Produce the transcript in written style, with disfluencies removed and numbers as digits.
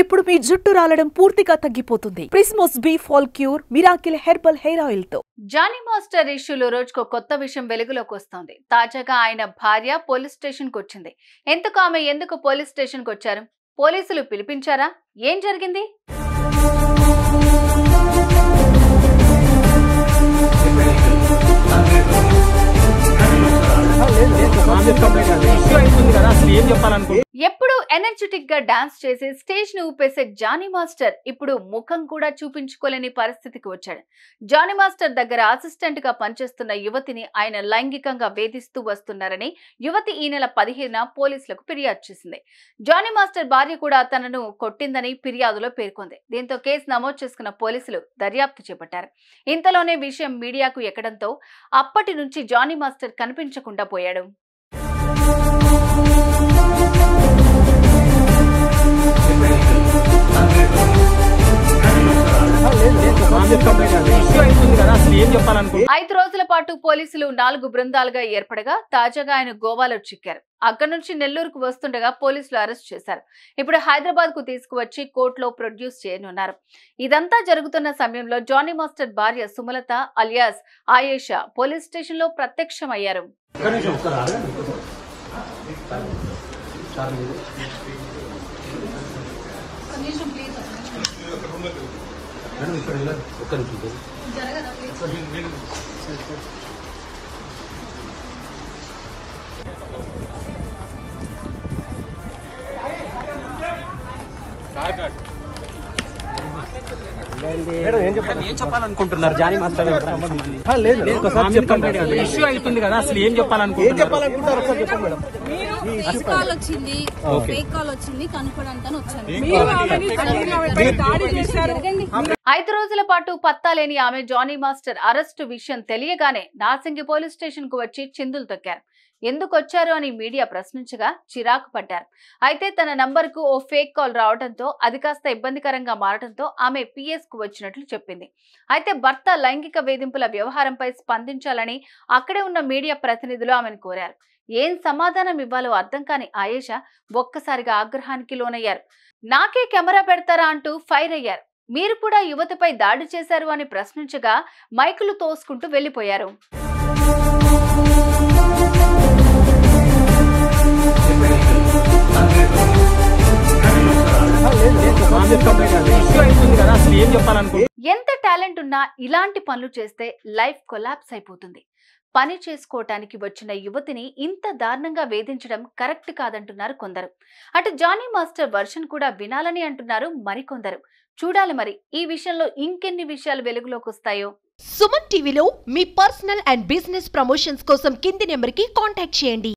ఇప్పుడు మీ జుట్టు రాలడం పూర్తిగా తగ్గిపోతుంది. ప్రిస్మోస్ బీ fall cure miracle herbal hair oil తో. జానీ మాస్టర్ ఇష్యూలో రోజుకో కొత్త విషయం వెలుగులోకి వస్తోంది. తాజాగా ఆయన భార్య పోలీస్ స్టేషన్ కు వచ్చింది. ఎందుకు పోలీస్ స్టేషన్ కు వచ్చారు? పోలీసులు పిలిపించారా? ఏం జరిగింది? ఎప్పుడు ఎనర్జెటిక్ గా డాన్స్ చేసి స్టేజ్ ని ఊపేసే జానీ మాస్టర్ ఇప్పుడు ముఖం కూడా చూపించుకోలేని పరిస్థితికి వచ్చాడు. జానీ మాస్టర్ దగ్గర అసిస్టెంట్ గా పనిచేస్తున్న యువతిని ఆయన లైంగికంగా వేధిస్తూ వస్తున్నారని యువతి ఈ నెల 15న పోలీసులకు ఫిర్యాదు చేసింది. జానీ మాస్టర్ భార్య కూడా తనను కొట్టిందని ఫిర్యాదులో పేర్కొంది. దీంతో కేసు నమోదు చేసుకున్న పోలీసులు దర్యాప్తు చేపట్టారు. ఇంతలోనే విషయం మీడియాకు ఎక్కడంతో అప్పటి నుంచి జానీ మాస్టర్ కనిపించకుండా పోయాడు. ఐదు రోజుల పాటు పోలీసులు 4 బృందాలుగా ఏర్పడగా తాజాగా ఆయన గోవాలో చిక్కారు. అక్కడి నుంచి నెల్లూరుకు వస్తుండగా పోలీసులు అరెస్ట్ చేశారు. ఇప్పుడు హైదరాబాద్ కు తీసుకువచ్చి కోర్టులో ప్రొడ్యూస్ చేయనున్నారు. ఇదంతా జరుగుతున్న సమయంలో జానీ మాస్టర్ భార్య Sumalatha alias Ayesha police station లో ప్రత్యక్షమయ్యారు. ఏం చెప్పాలనుకుంటున్నారు జానీ మాస్టర్ ఇష్యూ అవుతుంది కదా, అసలు ఏం చెప్పాలనుకుంటున్నారు? కాల్ వచ్చింది, ఫేక్ కాల్ వచ్చింది కనుక్కోవడానికి వచ్చాను. 5 రోజుల పాటు పత్తాలేని ఆమె జానీ మాస్టర్ అరెస్టు విషయం తెలియగానే నార్సింగి పోలీస్ స్టేషన్ కు వచ్చి చిందులు తొక్కారు. ఎందుకు వచ్చారు అని మీడియా ప్రశ్నించగా చిరాకు పడ్డారు. అయితే తన నంబర్ కు ఓ ఫేక్ కాల్ రావడంతో అది కాస్త ఇబ్బందికరంగా మారడంతో ఆమె పిఎస్ కు వచ్చినట్లు చెప్పింది. అయితే భర్త లైంగిక వేధింపుల వ్యవహారంపై స్పందించాలని అక్కడే ఉన్న మీడియా ప్రతినిధులు ఆమెను కోరారు. ఏం సమాధానం ఇవ్వాలో అర్థం కాని ఆయేషా ఒక్కసారిగా ఆగ్రహానికి లోనయ్యారు. నాకే కెమెరా పెడతారా అంటూ ఫైర్ అయ్యారు. మీరు కూడా యువతపై దాడి చేశారు అని ప్రశ్నించగా మైకులు తోసుకుంటూ వెళ్లిపోయారు. ఎంత టాలెంట్ ఉన్నా ఇలాంటి పనులు చేస్తే లైఫ్ కొలాప్స్ అయిపోతుంది. పని చేసుకోవటానికి వచ్చిన యువతిని ఇంత దారుణంగా వేధించడం కరెక్ట్ కాదంటున్నారు కొందరు. అటు జానీ మాస్టర్ వర్షన్ కూడా వినాలని అంటున్నారు మరికొందరు. చూడాలి మరి ఈ విషయంలో ఇంకెన్ని విషయాలు వెలుగులోకి వస్తాయో. సుమన్ టీవీలో మీ పర్సనల్ అండ్ బిజినెస్ ప్రమోషన్స్ కోసం కింది నెంబర్కి కాంటాక్ట్ చేయండి.